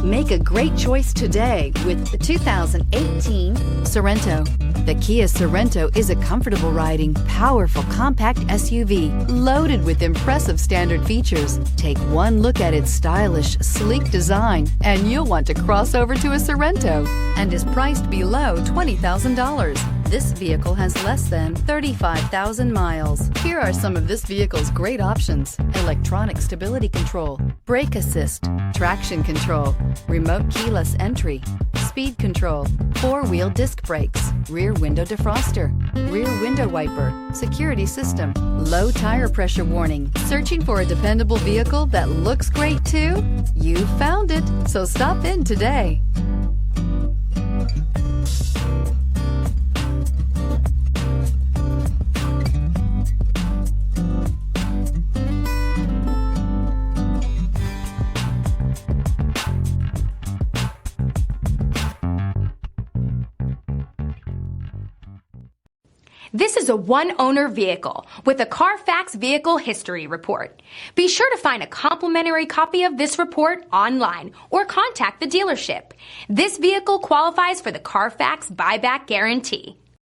Make a great choice today with the 2018 Sorento. The Kia Sorento is a comfortable riding, powerful compact SUV loaded with impressive standard features. Take one look at its stylish, sleek design and you'll want to cross over to a Sorento, and is priced below $20,000. This vehicle has less than 35,000 miles. Here are some of this vehicle's great options: electronic stability control, brake assist, traction control, remote keyless entry, speed control, four-wheel disc brakes, rear window defroster, rear window wiper, security system, low tire pressure warning. Searching for a dependable vehicle that looks great too? You found it, so stop in today. This is a one-owner vehicle with a Carfax Vehicle History Report. Be sure to find a complimentary copy of this report online or contact the dealership. This vehicle qualifies for the Carfax Buyback Guarantee.